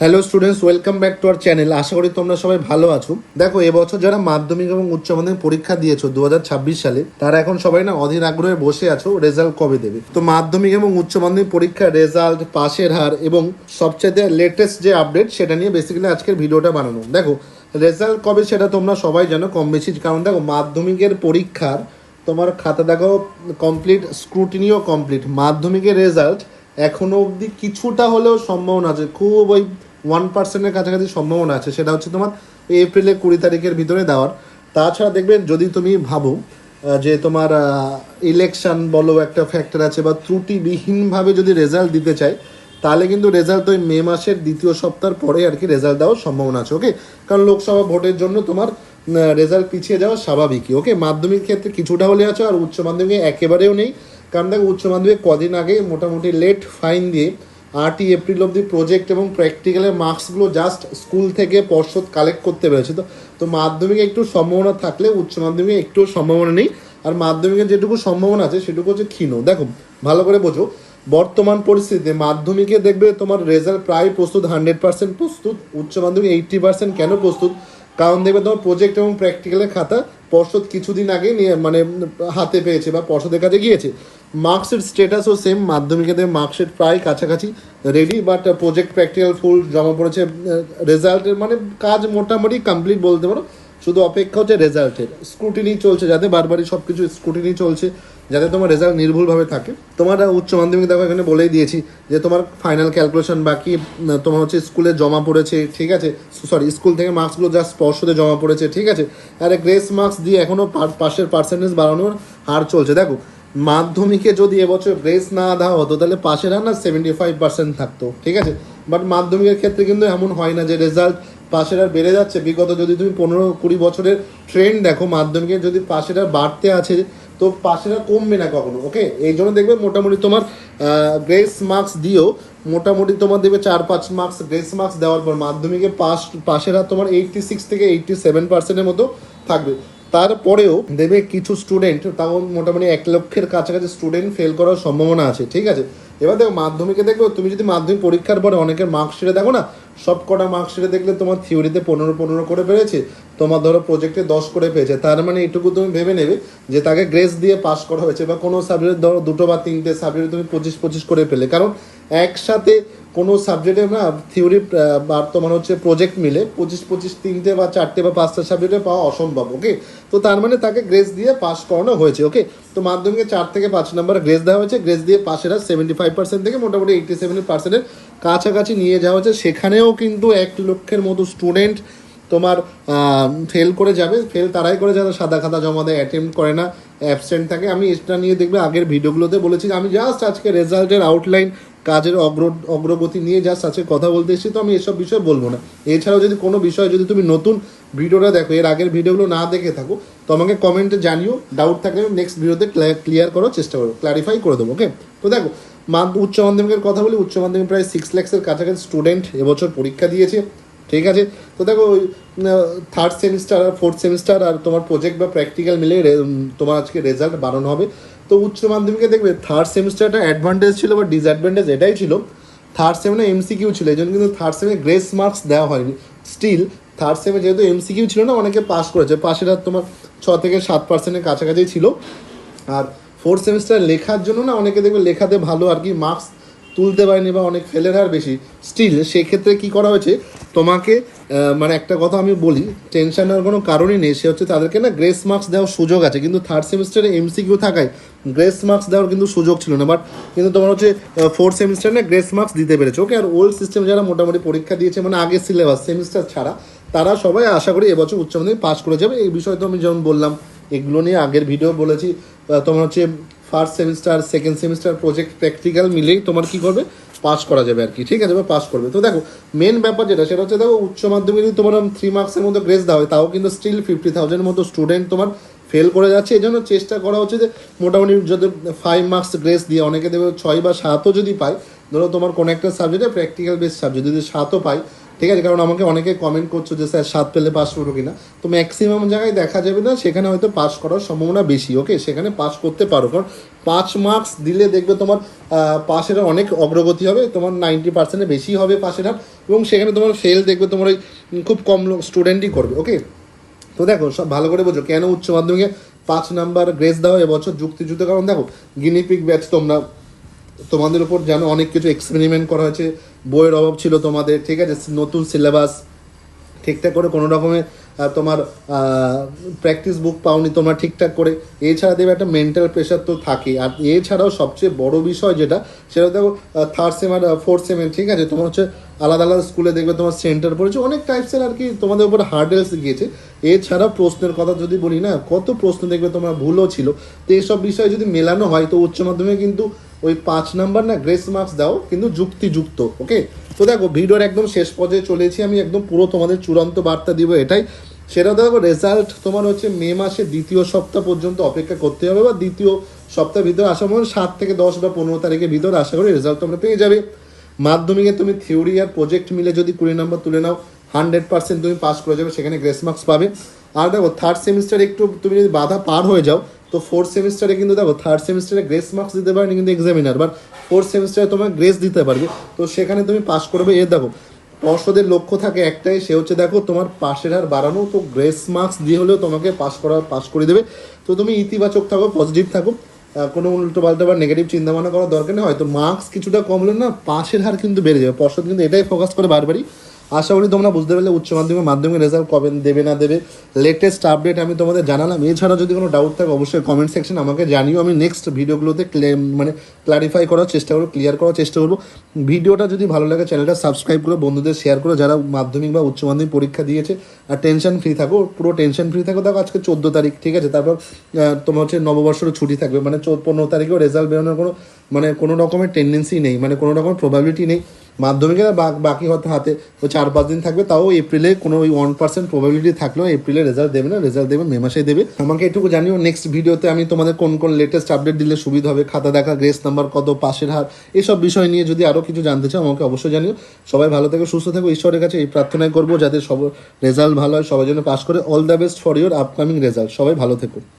Hello students, welcome back to our channel. আশা করি তোমরা সবাই ভালো আছো। দেখো, এবছর যারা মাধ্যমিক এবং উচ্চ মাধ্যমিক পরীক্ষা দিয়েছো 2026 সালে, তারা এখন সবাই না অধীর আগ্রহে বসে আছো রেজাল্ট কবে দেবে। তো মাধ্যমিক এবং উচ্চ মাধ্যমিক পরীক্ষার রেজাল্ট, পাশের হার এবং সবচেয়ে লেটেস্ট যে আপডেট সেটা নিয়ে বেসিক্যালি আজকের ভিডিওটা বানানো। দেখো, রেজাল্ট কবে সেটা তোমরা সবাই জানো কম বেশি, কারণ দেখো মাধ্যমিকের পরীক্ষার তোমার খাতা দেখো কমপ্লিট, স্ক্রুটিনিও কমপ্লিট। মাধ্যমিকের রেজাল্ট এখনো অবধি কিছুটা হলেও সম্ভাবনা আছে, খুব ওই 1%-এর কাছাকাছি সম্ভাবনা আছে, সেটা হচ্ছে তোমার এপ্রিলের 20 তারিখের ভিতরে দেওয়ার। তাছাড়া দেখবে যদি তুমি ভাবো যে তোমার ইলেকশন বলো একটা ফ্যাক্টর আছে, বা ত্রুটিবিহীনভাবে যদি রেজাল্ট দিতে চায়, তাহলে কিন্তু রেজাল্ট ওই মে মাসের দ্বিতীয় সপ্তাহ পরে আর কি রেজাল্ট দেওয়ার সম্ভাবনা আছে। ওকে, কারণ লোকসভা ভোটের জন্য তোমার রেজাল্ট পিছিয়ে যাওয়া স্বাভাবিকই। ওকে, মাধ্যমিক ক্ষেত্রে কিছুটা হলে আছে, আর উচ্চ মাধ্যমিকে একেবারেও নেই। কারণ দেখো উচ্চ মাধ্যমিক কদিন আগে মোটামুটি লেট ফাইন দিয়ে 8ই এপ্রিল অবধি প্রজেক্ট এবং প্র্যাকটিক্যালের মার্কসগুলো জাস্ট স্কুল থেকে পর্ষদ কালেক্ট করতে পেরেছে। তো মাধ্যমিকে একটু সম্ভাবনা থাকলে উচ্চ মাধ্যমিকে একটু সম্ভাবনা নেই। আর মাধ্যমিকের যেটুকু সম্ভাবনা আছে সেটুকু হচ্ছে ক্ষীণ। দেখো ভালো করে বোঝো, বর্তমান পরিস্থিতিতে মাধ্যমিকে দেখবে তোমার রেজাল্ট প্রায় প্রস্তুত, 100% প্রস্তুত। উচ্চ মাধ্যমিক 80% কেন প্রস্তুত? কারণ দেখবে তোমার প্রজেক্ট এবং প্র্যাকটিক্যালের খাতা পর্ষদ কিছুদিন আগে নিয়ে মানে হাতে পেয়েছে বা পর্ষদের কাছে গিয়েছে। মার্কশিট স্ট্যাটাসও সেম, মাধ্যমিকে মার্কশিট প্রায় কাছাকাছি রেডি, বাট প্রজেক্ট প্র্যাকটিক্যাল ফুল জমা পড়েছে। রেজাল্টের মানে কাজ মোটামুটি কমপ্লিট বলতে পারো, শুধু অপেক্ষা হচ্ছে রেজাল্টের। স্ক্রুটিনি চলছে, যাতে বারবারই সব কিছু স্ক্রুটিনি চলছে, যাতে তোমার রেজাল্ট নির্ভুলভাবে থাকে। তোমার উচ্চ মাধ্যমিক দেখো এখানে বলেই দিয়েছি যে তোমার ফাইনাল ক্যালকুলেশন বাকি, তোমার হচ্ছে স্কুলে জমা পড়েছে, ঠিক আছে, সরি স্কুল থেকে মার্কসগুলো জাস্ট পর্ষদে জমা পড়েছে, ঠিক আছে। আর গ্রেস মার্কস দিয়ে এখনও পাশের পার্সেন্টেজ বাড়ানোর হার চলছে। দেখো মাধ্যমিকে যদি এবছর গ্রেস না দেওয়া হতো তাহলে পাশের হার না 75% থাকতো, ঠিক আছে। বাট মাধ্যমিকের ক্ষেত্রে কিন্তু এমন হয় না যে রেজাল্ট পাশের আর বেড়ে যাচ্ছে। বিগত যদি তুমি 15-20 বছরের ট্রেন্ড দেখো, মাধ্যমিকের যদি পাশের আর বাড়তে আছে তো পাশের আর কমবে না কখনো। ওকে, এই জন্য দেখবে মোটামুটি তোমার গ্রেস মার্কস দিয়েও মোটামুটি তোমার দেবে 4-5 মার্কস গ্রেস মার্কস দেওয়ার পর মাধ্যমিকে পাশের আর তোমার 86 থেকে 87%-এর মতো থাকবে। তারপরেও দেবে কিছু স্টুডেন্ট, তাও মোটামুটি 1 লক্ষের কাছাকাছি স্টুডেন্ট ফেল করার সম্ভাবনা আছে, ঠিক আছে। এবার দেখো মাধ্যমিকে দেখবে, তুমি যদি মাধ্যমিক পরীক্ষার পরে অনেকের মার্কশিটে দেখো না, সব কটা মার্কশিটে দেখলে তোমার থিওরিতে 15 করে পেয়েছে, তোমার ধরো প্রজেক্টে 10 করে পেয়েছে। তার মানে এটুকু তুমি ভেবে নেবে যে তাকে গ্রেস দিয়ে পাস করা হয়েছে। বা কোনো সাবজেক্টে ধরো 2 বা 3টে সাবজেক্টে তুমি 25 করে পেলে, কারণ একসাথে কোনো সাবজেক্টে না থিওরি বা তোমার হচ্ছে প্রজেক্ট মিলে 25 3টে বা 4টে বা 5টা সাবজেক্টে পাওয়া অসম্ভব। ওকে, তো তার মানে তাকে গ্রেস দিয়ে পাস করানো হয়েছে। ওকে, তো মাধ্যমিকে 4 থেকে 5 নম্বর গ্রেস দেওয়া হয়েছে। গ্রেস দিয়ে পাশেরা 75% থেকে মোটামুটি 87%-এর কাছাকাছি নিয়ে যাওয়া হয়েছে। সেখানেও কিন্তু 1 লক্ষের মতো স্টুডেন্ট তোমার ফেল করে যাবে। ফেল তারাই করে যারা সাদা খাতা জমা দেয়, অ্যাটেম্প্ট করে না, অ্যাবসেন্ট থাকে। আমি এটা নিয়ে দেখবে আগের ভিডিওগুলোতে বলেছি। আমি জাস্ট আজকে রেজাল্টের আউটলাইন, কাজের অগ্রগতি নিয়ে জাস্ট আজকে কথা বলতে এসেছি, তো আমি এসব বিষয়ে বলবো না। এছাড়াও যদি কোনো বিষয়ে যদি তুমি নতুন ভিডিওটা দেখো, এর আগের ভিডিওগুলো না দেখে থাকো, তো আমাকে কমেন্টে জানিও। ডাউট থাকলে আমি নেক্সট ভিডিওতে ক্লিয়ার করার চেষ্টা করবো, ক্লারিফাই করে দেবো। ওকে, তো দেখো উচ্চ মাধ্যমিকের কথা বলি। উচ্চ মাধ্যমিক প্রায় 6 লাখের কাছাকাছি স্টুডেন্ট এবছর পরীক্ষা দিয়েছে, ঠিক আছে। তো দেখো থার্ড সেমিস্টার আর ফোর্থ সেমিস্টার আর তোমার প্রজেক্ট বা প্র্যাকটিক্যাল মিলে তোমার আজকে রেজাল্ট বাড়ানো হবে। তো উচ্চ মাধ্যমিকে দেখবে থার্ড সেমিস্টারটা অ্যাডভান্টেজ ছিল বা ডিসঅ্যাডভান্টেজ এটাই ছিল, থার্ড সেমে এমসিকিউ ছিল, এই জন্য কিন্তু থার্ড সেমে গ্রেস মার্কস দেওয়া হয়নি। স্টিল থার্ড সেমে যেহেতু এমসিকিউ ছিল না, অনেকে পাস করেছে, পাশের হার তোমার 6 থেকে 7%-এর কাছাকাছি ছিল। আর ফোর্থ সেমিস্টার লেখার জন্য না অনেকে দেখবে লেখাতে ভালো আর কি মার্কস তুলতে পারেনি বা অনেক ফেলের হার বেশি। স্টিল সেক্ষেত্রে কী করা হয়েছে, তোমাকে মানে একটা কথা আমি বলি, টেনশন হওয়ার কোনো কারণই নেই। সে হচ্ছে তাদেরকে না গ্রেস মার্কস দেওয়ার সুযোগ আছে, কিন্তু থার্ড সেমিস্টারে এমসিকিউ থাকায় গ্রেস মার্কস দেওয়ার কিন্তু সুযোগ ছিল না। বাট কিন্তু তোমার হচ্ছে ফোর্থ সেমিস্টারে না গ্রেস মার্কস দিতে পেরেছে। ওকে, আর ওল্ড সিস্টেম যারা মোটামুটি পরীক্ষা দিয়েছে মানে আগের সিলেবাস সেমিস্টার ছাড়া, তারা সবাই আশা করি এবছর উচ্চ মাধ্যমিক পাস করে যাবে। এই বিষয়ে তো আমি যেমন বললাম, এগুলো নিয়ে আগের ভিডিও বলেছি। তোমার হচ্ছে first semester, second semester project practical মিলেই তোমার কী করবে, পাস করা যাবে আর কি, ঠিক আছে, বা পাস করবে। তো দেখো মেন ব্যাপার যেটা, সেটা হচ্ছে দেখো উচ্চ মাধ্যমিক যদি তোমার 3 মার্কসের মতো গ্রেস দেওয়া হয়, তাও কিন্তু স্টিল 50,000-এর মতো স্টুডেন্ট তোমার ফেল করে যাচ্ছে। এই জন্য চেষ্টা করা হচ্ছে যে মোটামুটি যদি 5 মার্কস গ্রেস দিয়ে, অনেকে দেবে 6 বা 7ও যদি পায়, ধরো তোমার কোনো একটা সাবজেক্টে প্র্যাকটিক্যাল বেস সাবজেক্ট যদি 7ও পায়, ঠিক আছে, কারণ আমাকে অনেকে কমেন্ট করছো যে স্যার 7 পেলে পাস করবো কিনা। তো ম্যাক্সিমাম জায়গায় দেখা যাবে না, সেখানে হয়তো পাস করার সম্ভাবনা বেশি। ওকে, সেখানে পাস করতে পারো, কারণ 5 মার্কস দিলে দেখবে তোমার পাসের অনেক অগ্রগতি হবে, তোমার 90%-এর বেশি হবে পাসের হার, এবং সেখানে তোমার ফেল দেখবে তোমার ওই খুব কম স্টুডেন্টই করবে। ওকে, তো দেখো সব ভালো করে বোঝো কেন উচ্চ মাধ্যমিকে 5 নাম্বার গ্রেস দেওয়া এবছর যুক্তিযুক্ত। কারণ দেখো গিনিপিক ব্যাচ তোমরা, তোমাদের উপর জানো অনেক কিছু এক্সপেরিমেন্ট করা হয়েছে, বইয়ের অভাব ছিল তোমাদের, ঠিক আছে, নতুন সিলেবাস ঠিকঠাক করে কোনো রকমের তোমার প্র্যাকটিস বুক পাওনি তোমরা ঠিকঠাক করে। এছাড়া দেবে একটা মেন্টাল প্রেশার তো থাকে, আর এছাড়াও সবচেয়ে বড় বিষয় যেটা, সেটা দেখো 3rd সেম আর 4th সেমে, ঠিক আছে, তোমার হচ্ছে আলাদা আলাদা স্কুলে দেখবে তোমার সেন্টার পড়েছে, অনেক টাইপসের আর কি তোমাদের উপর হার্ডেলস গিয়েছে। এছাড়া প্রশ্নের কথা যদি বলি না, কত প্রশ্ন দেখবে তোমার ভুলও ছিল। তো এইসব বিষয় যদি মেলানো হয় তো উচ্চ মাধ্যমিকে কিন্তু ওই 5 নাম্বার না গ্রেস মার্কস দাও কিন্তু যুক্তিযুক্ত। ওকে, তো দেখো ভিডিওর একদম শেষ পর্যায়ে চলেছি, আমি একদম পুরো তোমাদের চূড়ান্ত বার্তা দিব এটাই, সেটা দেখো রেজাল্ট তোমার হচ্ছে মে মাসে 2য় সপ্তাহ পর্যন্ত অপেক্ষা করতে হবে, বা 2য় সপ্তাহের ভিতরে আসা মানে 7 থেকে 10 বা 15 তারিখের ভিতরে আশা করি রেজাল্ট তোমরা পেয়ে যাবে। মাধ্যমিকে তুমি থিওরি আর প্রজেক্ট মিলে যদি 20 নম্বর তুলে নাও 100% তুমি পাস করে যাবে, সেখানে গ্রেস মার্কস পাবে। আর দেখো 3rd সেমিস্টারে একটু তুমি যদি বাধা পার হয়ে যাও তো 4th সেমিস্টারে কিন্তু দেখো 3rd সেমিস্টারে গ্রেস মার্কস দিতে পারেনি কিন্তু এক্সামিনার, বাট 4th সেমিস্টারে তোমার গ্রেস দিতে পারবে, তো সেখানে তুমি পাস করবে। এর দেখো পর্ষদের লক্ষ্য থাকে একটাই, সে হচ্ছে দেখো তোমার পাশের হার বাড়ানো, তো গ্রেস মার্কস দিয়ে হলেও তোমাকে পাস করে দেবে। তো তুমি ইতিবাচক থাকো, পজিটিভ থাকো, কোনো উল্টো পাল্টা বা নেগেটিভ চিন্তা ভাবনা করার দরকার নেই। হয়তো মার্কস কিছুটা কমলে না পাশের হার কিন্তু বেড়ে যাবে, পর্ষদ কিন্তু এটাই ফোকাস করে বারবারই। আশা করি তোমরা বুঝতে পারলে উচ্চ মাধ্যমিক রেজাল্ট কবে দেবে না দেবে, লেটেস্ট আপডেট আমি তোমাদের জানালাম। এছাড়া যদি কোনো ডাউট থাকে অবশ্যই কমেন্ট সেকশন আমাকে জানিও, আমি নেক্সট ভিডিওগুলোতে মানে ক্লারিফাই করার চেষ্টা করবো, ক্লিয়ার করার চেষ্টা করবো। ভিডিওটা যদি ভালো লাগে চ্যানেলটা সাবস্ক্রাইব করো, বন্ধুদের শেয়ার করো যারা মাধ্যমিক বা উচ্চ মাধ্যমিক পরীক্ষা দিয়েছে। আর টেনশন ফ্রি থাকো, পুরো টেনশন ফ্রি থাকো। দেখো আজকে 14 তারিখ, ঠিক আছে, তারপর তোমার হচ্ছে নববর্ষের ছুটি থাকবে, মানে 15 তারিখেও রেজাল্ট বেরোনোর কোনো রকমের টেন্ডেন্সি নেই, মানে কোনো রকমের প্রবাবিলিটি নেই। মাধ্যমিকের বাকি হাতে ওই 4-5 দিন থাকবে, তাও এপ্রিলে কোনো ওই 1% প্রবাবিলিটি থাকলেও এপ্রিলে রেজাল্ট দেবে না, রেজাল্ট দেবে মে মাসেই দেবে। আমাকে এটুকু জানিও নেক্সট ভিডিওতে আমি তোমাদের কোন লেটেস্ট আপডেট দিলে সুবিধা হবে, খাতা দেখা, গ্রেস নাম্বার কত, পাশের হার, এসব বিষয় নিয়ে যদি আরও কিছু জানতে চাও আমাকে অবশ্যই জানিও। সবাই ভালো থেকো, সুস্থ থেকো, ঈশ্বরের কাছে এই প্রার্থনাই করবো যাতে সব রেজাল্ট ভালো হয়, সবাই যেন পাস করে। All the best for your upcoming result, সবাই ভালো থেকো।